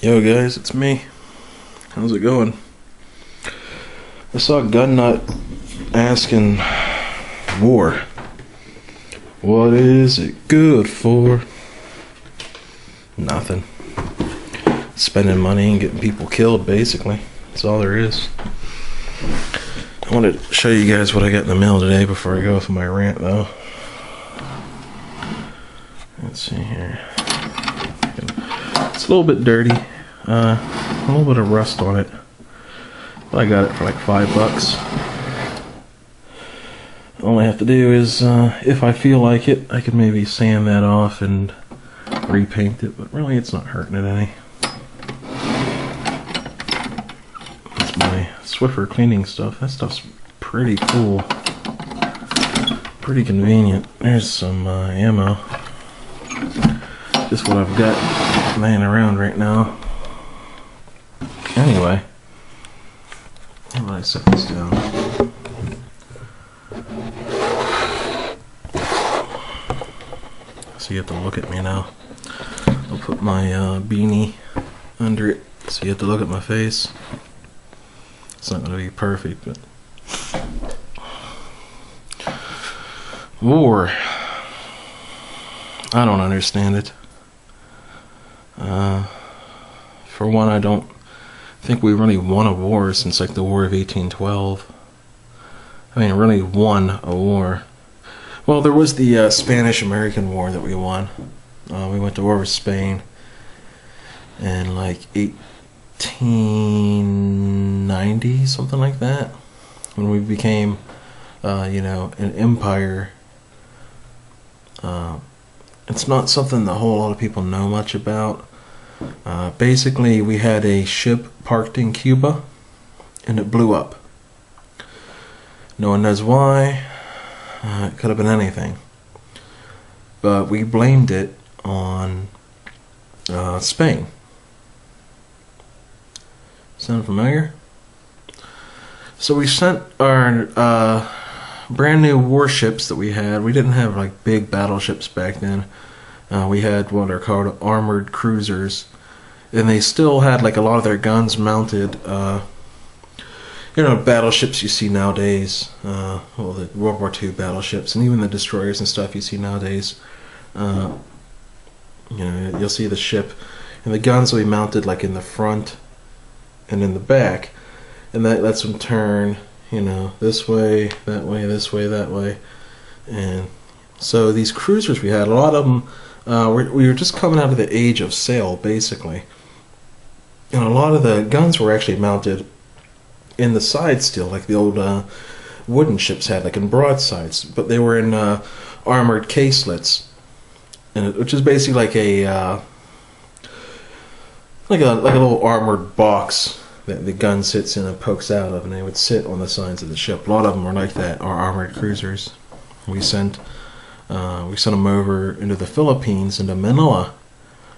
Yo guys, it's me. How's it going? I saw Gunnut asking war. What is it good for? Nothing. Spending money and getting people killed, basically. That's all there is. I wanted to show you guys what I got in the mail today before I go off my rant, though. Let's see here. It's a little bit dirty. A little bit of rust on it. But I got it for like $5. All I have to do is, if I feel like it, I could maybe sand that off and repaint it, but really it's not hurting it any. That's my Swiffer cleaning stuff. That stuff's pretty cool. Pretty convenient. There's some ammo. Just what I've got laying around right now. Anyway, how do I set this down? So you have to look at me now. I'll put my beanie under it so you have to look at my face. It's not going to be perfect, but... War. I don't understand it. For one, I don't think we really won a war since like the War of 1812. I mean, really won a war. Well, there was the Spanish-American War that we won. We went to war with Spain in like 1890, something like that, when we became, an empire. It's not something that a whole lot of people know much about. Basically, we had a ship parked in Cuba, and it blew up. No one knows why. It could have been anything. But we blamed it on Spain. Sound familiar? So we sent our brand new warships that we had. We didn't have like big battleships back then. We had what are called armored cruisers, and they still had like a lot of their guns mounted. Battleships you see nowadays. The World War II battleships, and even the destroyers and stuff you see nowadays. You'll see the ship, and the guns will be mounted like in the front and in the back, and that lets them turn. This way, that way, this way, that way, and so these cruisers we had, a lot of them. We were just coming out of the age of sail, basically. And a lot of the guns were actually mounted in the side still, like the old wooden ships had, like in broadsides. But they were in armored caselets, which is basically like a little armored box that the gun sits in and pokes out of, and they would sit on the sides of the ship. A lot of them were like that, our armored cruisers. We sent them over into the Philippines, into Manila.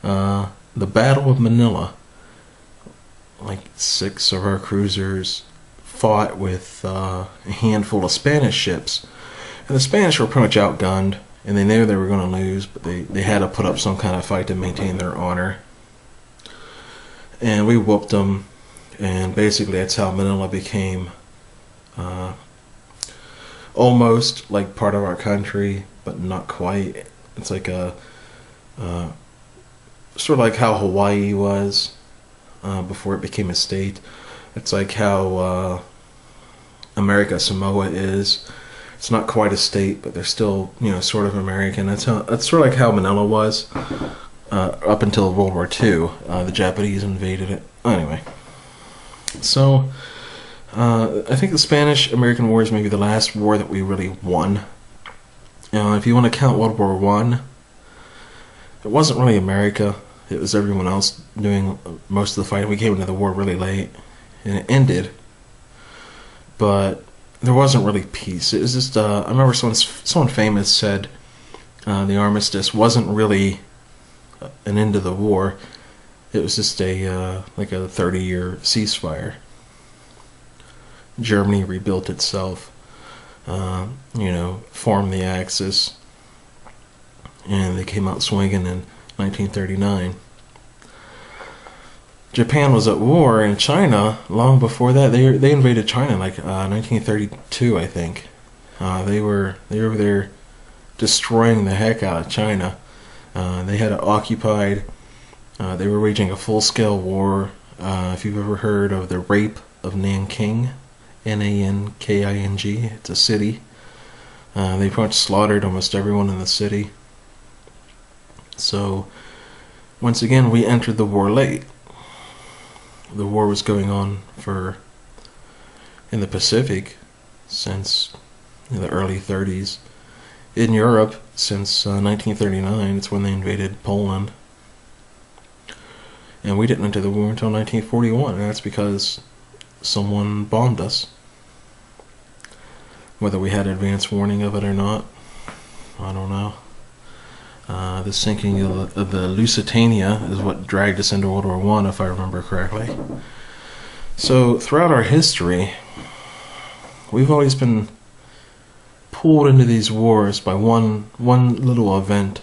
The Battle of Manila. Like 6 of our cruisers fought with a handful of Spanish ships. And the Spanish were pretty much outgunned, and they knew they were going to lose, but they had to put up some kind of fight to maintain their honor. And we whooped them, and basically that's how Manila became almost like part of our country, but not quite. It's like sort of like how Hawaii was before it became a state. It's like how America Samoa is. It's not quite a state, but they're still, sort of American. That's sort of like how Manila was up until World War II. The Japanese invaded it. Anyway, so I think the Spanish-American War is maybe the last war that we really won. If you want to count World War I, it wasn't really America. It was everyone else doing most of the fighting. We came into the war really late, and it ended. But there wasn't really peace. It was just, I remember someone famous said the armistice wasn't really an end to the war. It was just like a 30-year ceasefire. Germany rebuilt itself. Formed the Axis, and they came out swinging in 1939. Japan was at war, and China, long before that, they invaded China in like 1932, I think. They were there destroying the heck out of China. They had it occupied. They were waging a full-scale war. If you've ever heard of the rape of Nanking, Nanking, it's a city. They pretty much slaughtered almost everyone in the city. So, once again, we entered the war late. The war was going on in the Pacific since the early 30s. In Europe, since 1939, it's when they invaded Poland. And we didn't enter the war until 1941, and that's because someone bombed us. Whether we had advance warning of it or not, I don't know. The sinking of the Lusitania is what dragged us into World War I, if I remember correctly. So, throughout our history, we've always been pulled into these wars by one little event.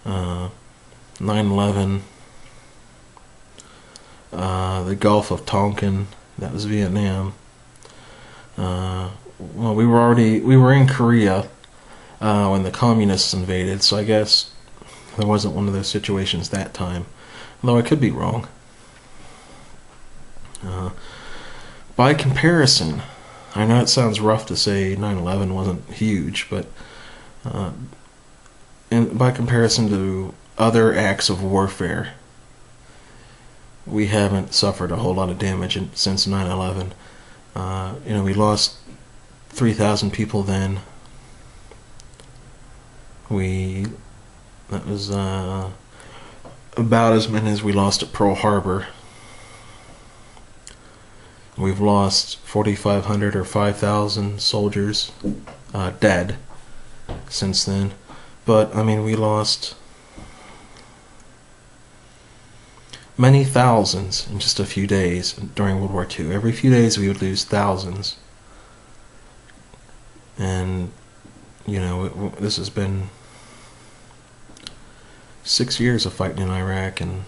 9/11, the Gulf of Tonkin, that was Vietnam. Well, we were in Korea when the communists invaded, so I guess there wasn't one of those situations that time, although I could be wrong. By comparison, I know it sounds rough to say 9/11 wasn't huge, but by comparison to other acts of warfare, we haven't suffered a whole lot of damage since 9/11. We lost 3,000 people then. That was about as many as we lost at Pearl Harbor. We've lost 4,500 or 5,000 soldiers dead since then. But, I mean, we lost many thousands in just a few days during World War II. Every few days we would lose thousands. And, this has been 6 years of fighting in Iraq and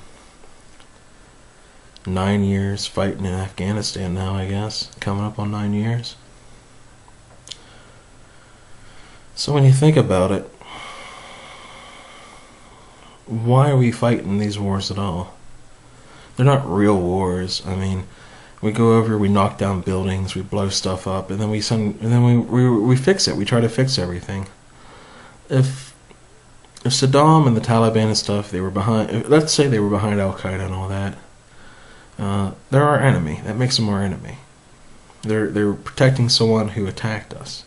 9 years fighting in Afghanistan now, I guess. Coming up on 9 years. So when you think about it, why are we fighting these wars at all? They're not real wars. I mean, we go over, we knock down buildings, we blow stuff up, and then we fix it. We try to fix everything. If Saddam and the Taliban and stuff, they were behind. Let's say they were behind Al Qaeda and all that. They're our enemy. That makes them our enemy. They're protecting someone who attacked us.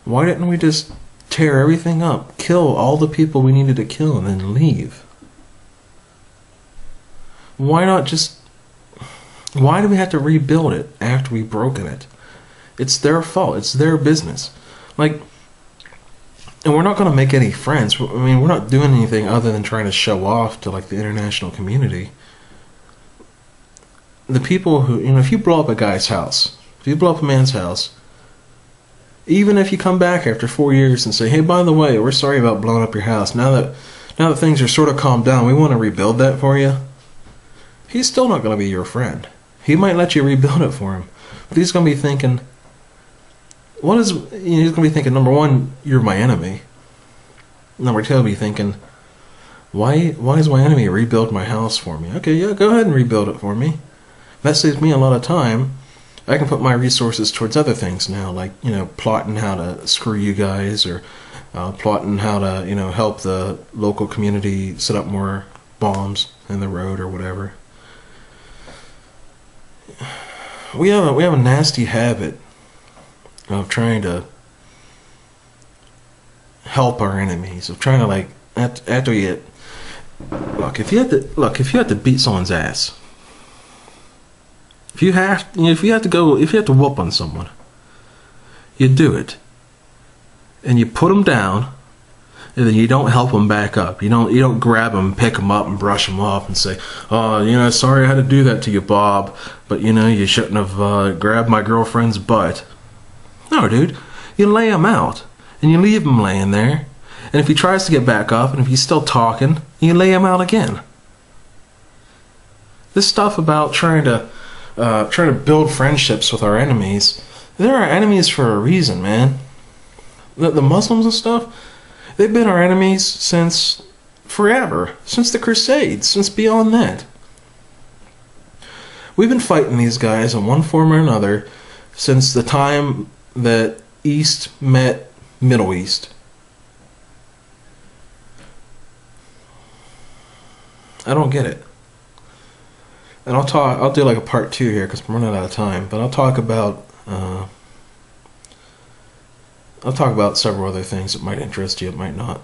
Why didn't we just tear everything up, kill all the people we needed to kill, and then leave? Why not just... Why do we have to rebuild it after we've broken it? It's their fault. It's their business. And we're not going to make any friends. I mean, we're not doing anything other than trying to show off to, the international community. The people who... if you blow up a guy's house, if you blow up a man's house, even if you come back after 4 years and say, hey, by the way, we're sorry about blowing up your house. Now that things are sort of calmed down, we want to rebuild that for you. He's still not going to be your friend. He might let you rebuild it for him, but he's going to be thinking, he's going to be thinking, number one, you're my enemy. Number two, he'll be thinking, why does my enemy rebuild my house for me? Okay, yeah, go ahead and rebuild it for me. That saves me a lot of time. I can put my resources towards other things now, plotting how to screw you guys, or plotting how to, help the local community set up more bombs in the road or whatever. We have a nasty habit of trying to help our enemies, of trying to after we get... if you have to beat someone's ass, if you have to whoop on someone, you do it, and you put them down, and then you don't help them back up. You don't grab them, pick them up, and brush them off, and say, "Oh, sorry I had to do that to you, Bob, but you shouldn't have grabbed my girlfriend's butt." No, dude, you lay him out, and you leave him laying there, and if he tries to get back up, and if he's still talking, you lay him out again. This stuff about trying to build friendships with our enemies. They're our enemies for a reason, man. The Muslims and stuff, they've been our enemies since forever, since the Crusades, since beyond that. We've been fighting these guys in one form or another since the time that East met Middle East. I don't get it. And I'll do like a part 2 here because I'm running out of time, but I'll talk about several other things that might interest you, it might not.